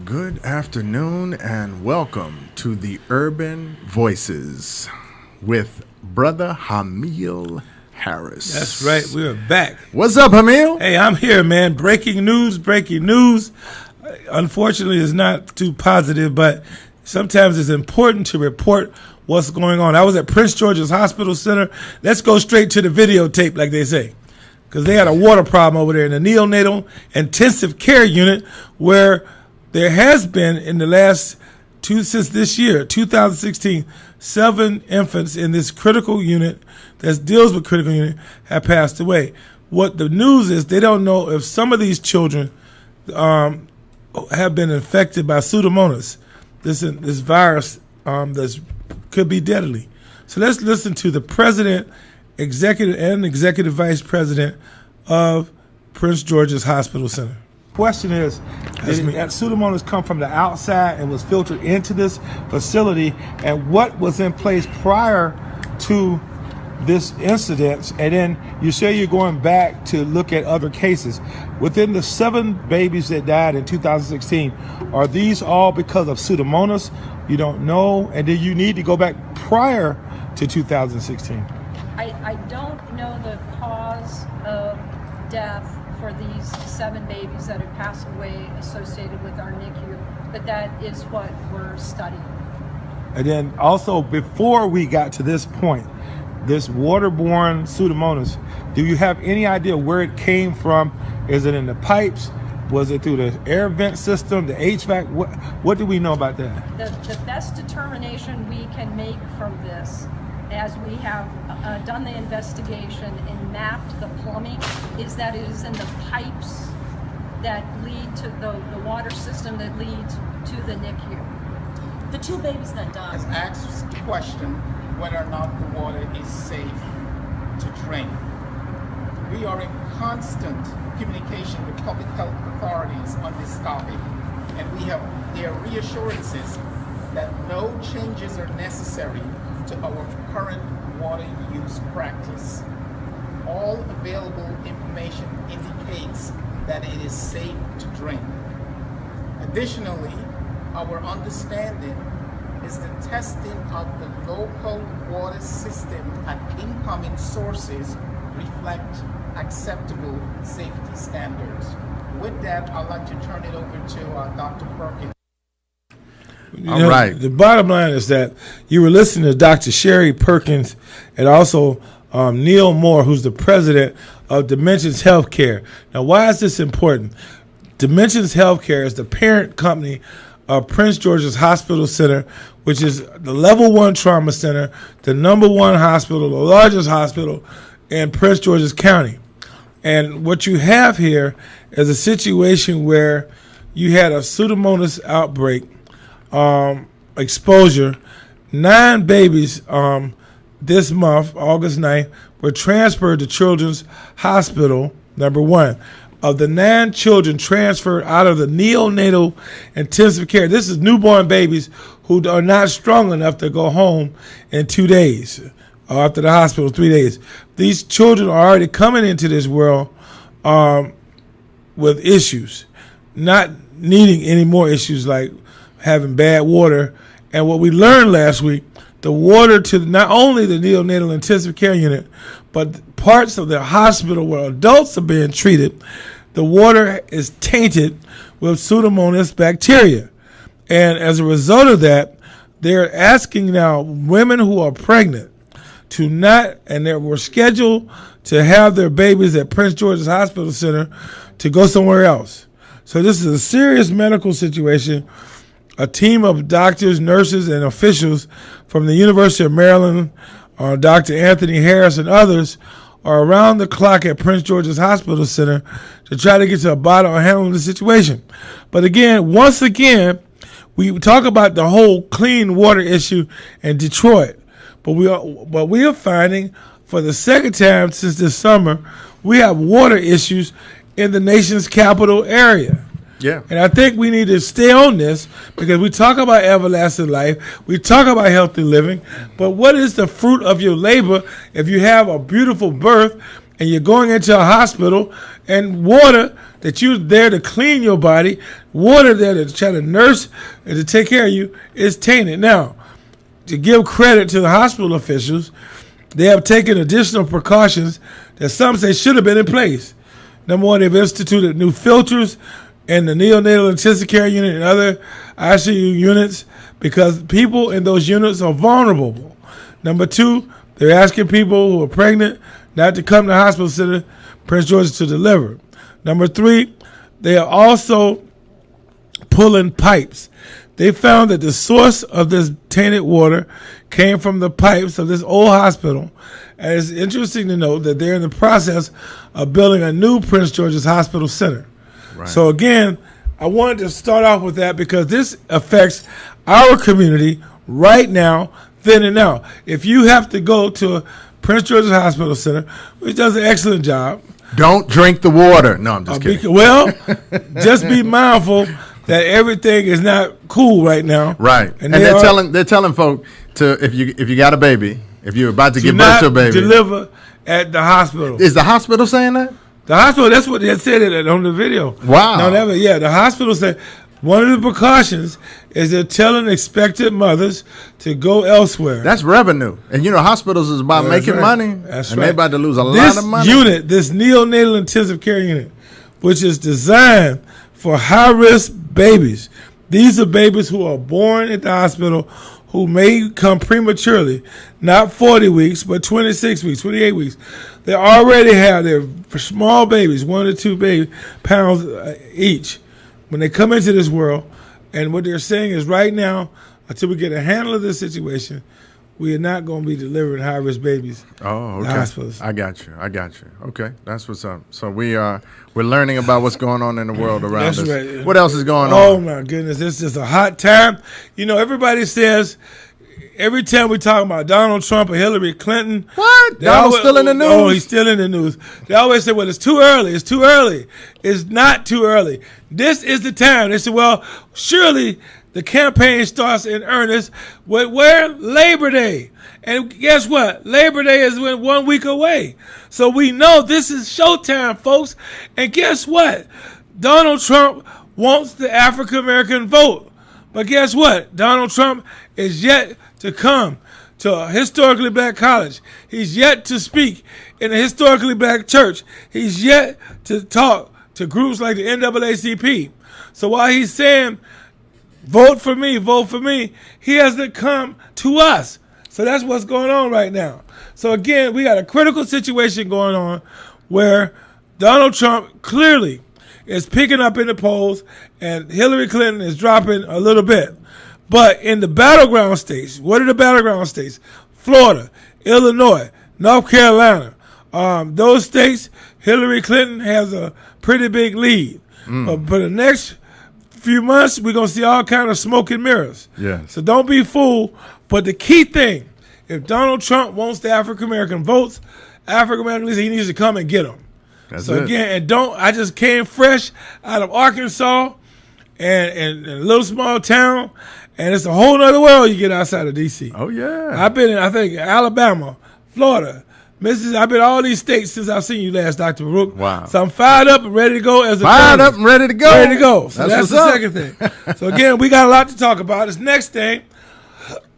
Good afternoon and welcome to the Urban Voices with Brother Hamil Harris. That's right, we are back. What's up, Hamil? Hey, I'm here, man. Breaking news. Unfortunately, it's not too positive, but sometimes it's important to report what's going on. I was at Prince George's Hospital Center. Let's go straight to the videotape, like they say, because they had a water problem over there in the neonatal intensive care unit where there has been in the last since this year, 2016, 7 infants in this critical unit that deals with critical unit have passed away. What the news is, they don't know if some of these children have been infected by Pseudomonas, this virus that could be deadly. So let's listen to the president, executive vice president of Prince George's Hospital Center. Question is, did that Pseudomonas come from the outside and was filtered into this facility? And what was in place prior to this incident? And then you say you're going back to look at other cases. Within the 7 babies that died in 2016, are these all because of Pseudomonas? You don't know? And do you need to go back prior to 2016? I don't know the cause of death for these 7 babies that have passed away associated with our NICU, but that is what we're studying. And then also, before we got to this point, this waterborne Pseudomonas, do you have any idea where it came from? Is it in the pipes? Was it through the air vent system, the HVAC? What do we know about that? The best determination we can make from this, as we have done the investigation and mapped the plumbing, is that it is in the pipes that lead to the water system that leads to the NICU. The 2 babies that died. Has asked the question whether or not the water is safe to drink. We are in constant communication with public health authorities on this topic, and we have their reassurances that no changes are necessary to our current water use practice. All available information indicates that it is safe to drink. Additionally, our understanding is the testing of the local water system at incoming sources reflect acceptable safety standards. With that, I'd like to turn it over to Dr. Perkins. All right. The bottom line is that you were listening to Dr. Sherry Perkins and also Neil Moore, who's the president of Dimensions Healthcare. Now, why is this important? Dimensions Healthcare is the parent company of Prince George's Hospital Center, which is the level 1 trauma center, the number 1 hospital, the largest hospital in Prince George's County. And what you have here is a situation where you had a Pseudomonas outbreak, exposure. 9 babies this month, August 9th, were transferred to Children's Hospital, number 1. Of the 9 children transferred out of the neonatal intensive care, this is newborn babies who are not strong enough to go home in 2 days, or after the hospital 3 days. These children are already coming into this world with issues, not needing any more issues like having bad water. And what we learned last week, the water to not only the neonatal intensive care unit, but parts of the hospital where adults are being treated, the water is tainted with Pseudomonas bacteria. And as a result of that, they're asking now women who are pregnant to not, and they were scheduled to have their babies at Prince George's Hospital Center, to go somewhere else. So this is a serious medical situation. A team of doctors, nurses, and officials from the University of Maryland, Dr. Anthony Harris and others, are around the clock at Prince George's Hospital Center to try to get to the bottom of handling the situation. But again, once again, we talk about the whole clean water issue in Detroit. But we are finding, for the second time since this summer, we have water issues in the nation's capital area. Yeah. And I think we need to stay on this because we talk about everlasting life. We talk about healthy living. But what is the fruit of your labor if you have a beautiful birth and you're going into a hospital, and water that you're there to clean your body, water there to try to nurse and to take care of you is tainted. Now, to give credit to the hospital officials, they have taken additional precautions that some say should have been in place. Number one, they've instituted new filters in the neonatal intensive care unit and other ICU units because people in those units are vulnerable. Number two, they're asking people who are pregnant not to come to the hospital center, Prince George's, to deliver. Number three, they are also pulling pipes. They found that the source of this tainted water came from the pipes of this old hospital. And it's interesting to note that they're in the process of building a new Prince George's Hospital Center. Right. So again, I wanted to start off with that because this affects our community right now, then and now. If you have to go to Prince George's Hospital Center, which does an excellent job. Don't drink the water. No, I'm just kidding. Well, just be mindful that everything is not cool right now. Right. And they're telling folk to if you got a baby, if you're about to give birth to a baby, deliver at the hospital. Is the hospital saying that? The hospital, that's what they said it on the video. Wow. No, the hospital said one of the precautions is they're telling expectant mothers to go elsewhere. That's revenue. And hospitals is about making money. That's and right. they're about to lose a lot of money. This neonatal intensive care unit, which is designed for high-risk babies. These are babies who are born at the hospital who may come prematurely, not 40 weeks, but 26 weeks, 28 weeks. They already have their small babies, 1 to 2 pounds each, when they come into this world. And what they're saying is right now, until we get a handle of this situation, we are not going to be delivering high-risk babies. Oh, okay. To hospitals. I got you. Okay, that's what's up. So we're learning about what's going on in the world around us. Right. What else is going on? Oh my goodness, this is a hot time. Everybody says every time we talk about Donald Trump or Hillary Clinton. What? Donald's still in the news? Oh, he's still in the news. They always say, well, it's too early. It's too early. It's not too early. This is the time. They say, well, surely the campaign starts in earnest where Labor Day. And guess what? Labor Day is 1 week away. So we know this is showtime, folks. And guess what? Donald Trump wants the African-American vote. But guess what? Donald Trump is yet to come to a historically black college. He's yet to speak in a historically black church. He's yet to talk to groups like the NAACP. So while he's saying, vote for me, he hasn't come to us. So that's what's going on right now. So again, we got a critical situation going on where Donald Trump clearly is picking up in the polls and Hillary Clinton is dropping a little bit. But in the battleground states, what are the battleground states? Florida, Illinois, North Carolina. Those states, Hillary Clinton has a pretty big lead. But for the next few months, we're going to see all kind of smoke and mirrors. Yes. So don't be fooled. But the key thing, if Donald Trump wants the African-American votes, African-Americans, he needs to come and get them. That's so it. Again, I just came fresh out of Arkansas and a little small town, and it's a whole other world you get outside of D.C. Oh, yeah. I've been in, I think, Alabama, Florida, Mississippi. I've been in all these states since I've seen you last, Dr. Baruch. Wow. So I'm fired up and ready to go as a Fired up and ready to go. Ready to go. So that's the what's second thing. So again, we got a lot to talk about. This next thing,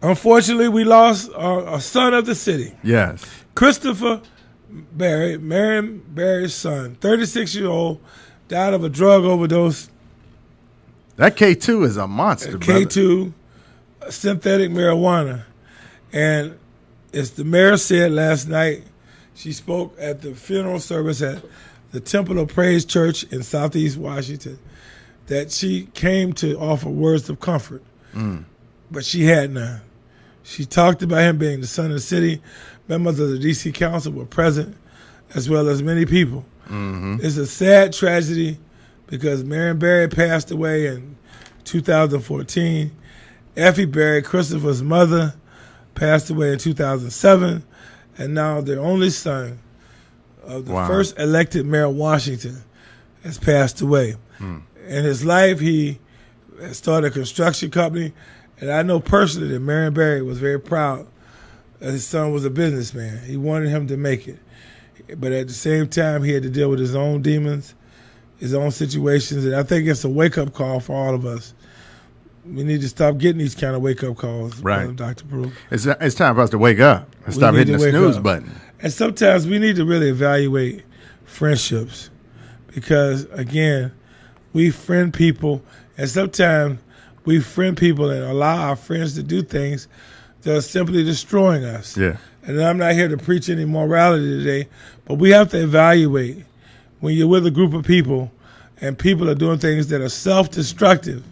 unfortunately, we lost a son of the city. Yes. Christopher Barry, Marion Barry's son, 36-year-old, died of a drug overdose. That K2 is a monster, K2, synthetic marijuana. And as the mayor said last night, she spoke at the funeral service at the Temple of Praise Church in Southeast Washington, that she came to offer words of comfort, but she had none. She talked about him being the son of the city. Members of the D.C. Council were present, as well as many people. It's a sad tragedy because Marion Barry passed away in 2014. Effie Barry, Christopher's mother, passed away in 2007. And now their only son of the first elected mayor of Washington has passed away. In his life, he started a construction company. And I know personally that Marion Barry was very proud that his son was a businessman. He wanted him to make it. but at the same time, he had to deal with his own demons, his own situations, and I think it's a wake-up call for all of us. We need to stop getting these kind of wake-up calls, right, Dr. Baruch. It's time for us to wake up and stop hitting the snooze button. And sometimes we need to really evaluate friendships because, again, we friend people, and sometimes we friend people and allow our friends to do things that are simply destroying us. Yeah. And I'm not here to preach any morality today, but we have to evaluate when you're with a group of people and people are doing things that are self-destructive,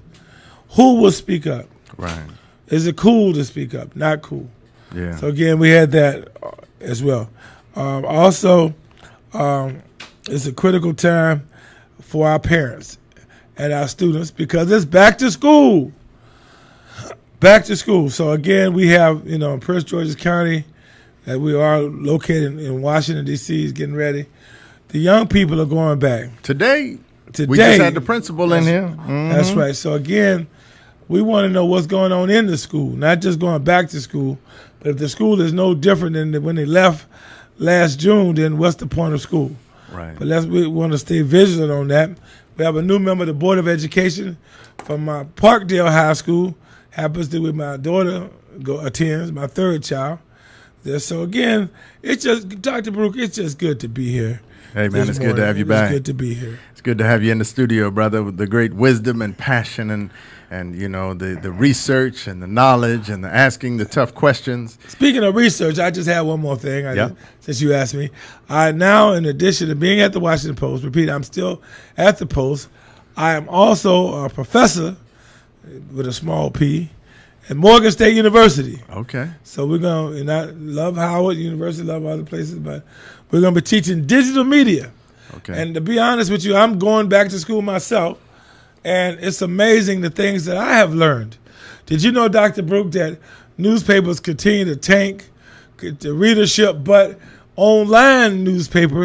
who will speak up? Right. Is it cool to speak up? Not cool. Yeah. So, again, we had that as well. Also, it's a critical time for our parents and our students because it's back to school. Back to school. So, again, we have, in Prince George's County, that we are located in Washington, D.C., is getting ready. The young people are going back. Today, we just had the principal in here. Mm-hmm. That's right. So, again, we want to know what's going on in the school, not just going back to school. But if the school is no different than when they left last June, then what's the point of school? Right. But we want to stay vigilant on that. We have a new member of the Board of Education from Parkdale High School. Happens to be my daughter attends, my third child. So, again, it's just, Dr. Baruch, it's just good to be here. Hey, man, it's good to have you back. It's good to be here. It's good to have you in the studio, brother, with the great wisdom and passion and the research and the knowledge and the asking the tough questions. Speaking of research, I just had one more thing since you asked me. I now, in addition to being at the Washington Post, I'm still at the Post. I am also a professor with a small P at Morgan State University. Okay. So we're going to, and I love Howard University, love other places, but we're going to be teaching digital media. Okay. And to be honest with you, I'm going back to school myself, and it's amazing the things that I have learned. Did you know, Dr. Baruch, that newspapers continue to tank the readership, but online readership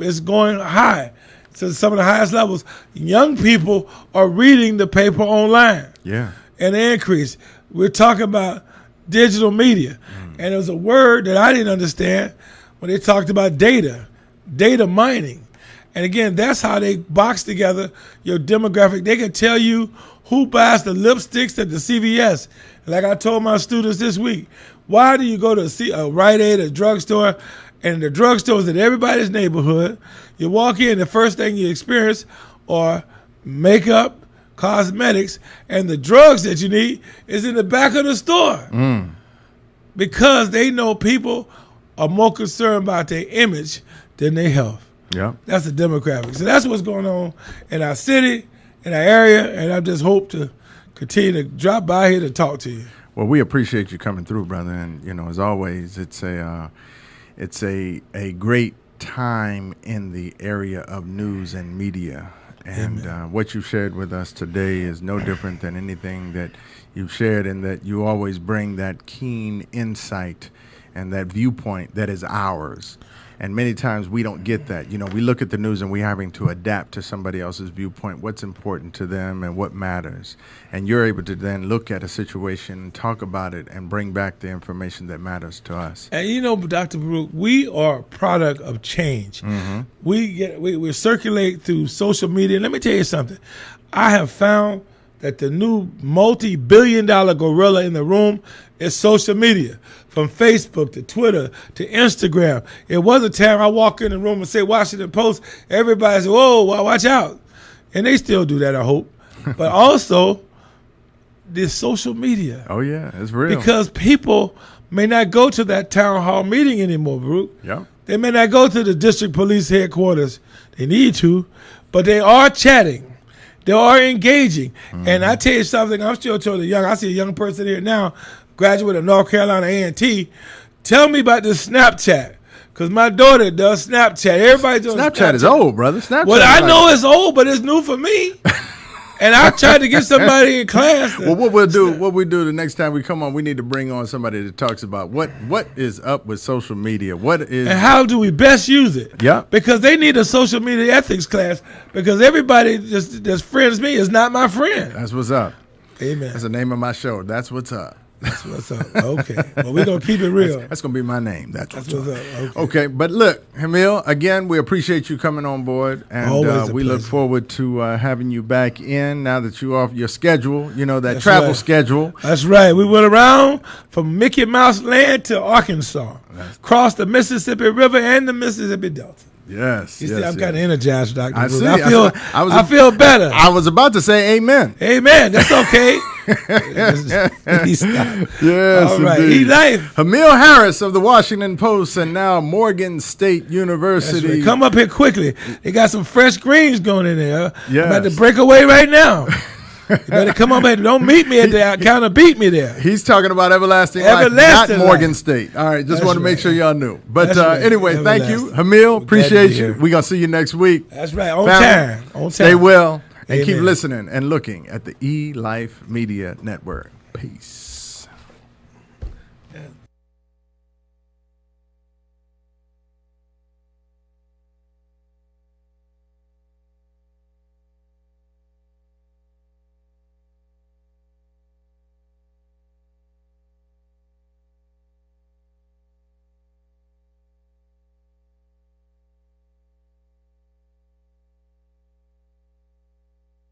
is going high. So some of the highest levels, young people are reading the paper online. Yeah. An increase. We're talking about digital media. And there's a word that I didn't understand when they talked about data mining. And again, that's how they box together your demographic. They can tell you who buys the lipsticks at the CVS. Like I told my students this week, why do you go to a Rite Aid, a drugstore, and the drugstores in everybody's neighborhood? You walk in, the first thing you experience are makeup, cosmetics, and the drugs that you need is in the back of the store. Because they know people are more concerned about their image than their health. Yeah. That's the demographic. So that's what's going on in our city, in our area, and I just hope to continue to drop by here to talk to you. Well, we appreciate you coming through, brother, and as always, it's a great time in the area of news and media. And what you shared with us today is no different than anything that you've shared, in that you always bring that keen insight and that viewpoint that is ours. And many times we don't get that. We look at the news and we're having to adapt to somebody else's viewpoint, what's important to them and what matters. And you're able to then look at a situation, talk about it, and bring back the information that matters to us. And Dr. Baruch, we are a product of change. Mm-hmm. We circulate through social media. And let me tell you something. I have found that the new multi-billion-dollar gorilla in the room is social media. From Facebook to Twitter to Instagram. It was a time I walk in the room and say Washington Post, everybody said, whoa, watch out. And they still do that, I hope. But also, this social media. Oh, yeah, it's real. Because people may not go to that town hall meeting anymore, Baruch. Yeah. They may not go to the district police headquarters. They need to, but they are chatting. They are engaging. Mm-hmm. And I tell you something, I'm still totally young. I see a young person here now, graduate of North Carolina A&T. Tell me about this Snapchat, because my daughter does Snapchat. Everybody does Snapchat is old, brother. Snapchat. Well, I know it's old, but it's new for me. And I tried to get somebody in class. Well, what we do the next time we come on, we need to bring on somebody that talks about what is up with social media. And how do we best use it? Yeah. Because they need a social media ethics class, because everybody that's friends me is not my friend. That's what's up. Amen. That's the name of my show. That's what's up. That's what's up. Okay. Well, we're going to keep it real. That's going to be my name. That's what's up. Okay. But look, Hamil, again, we appreciate you coming on board. And we look forward to having you back in now that you're off your schedule, you know, that travel schedule. That's right. We went around from Mickey Mouse Land to Arkansas, crossed the Mississippi River and the Mississippi Delta. Yes. You see, I'm kind of energized, Dr. I see. I feel better. I was about to say amen. Amen. That's okay. He stopped. Yes, all right. indeed. Life. Hamil Harris of the Washington Post and now Morgan State University. Right. Come up here quickly. They got some fresh greens going in there. Yes. I'm about to break away right now. You better come up here. Don't meet me at the counter. Beat me there. He's talking about everlasting life, not Morgan State. All right, just want to make sure y'all knew. But anyway, thank you, Hamil. Appreciate you. We're going to see you next week. That's right. On time. Stay well and keep listening and looking at the eLife Media Network. Peace.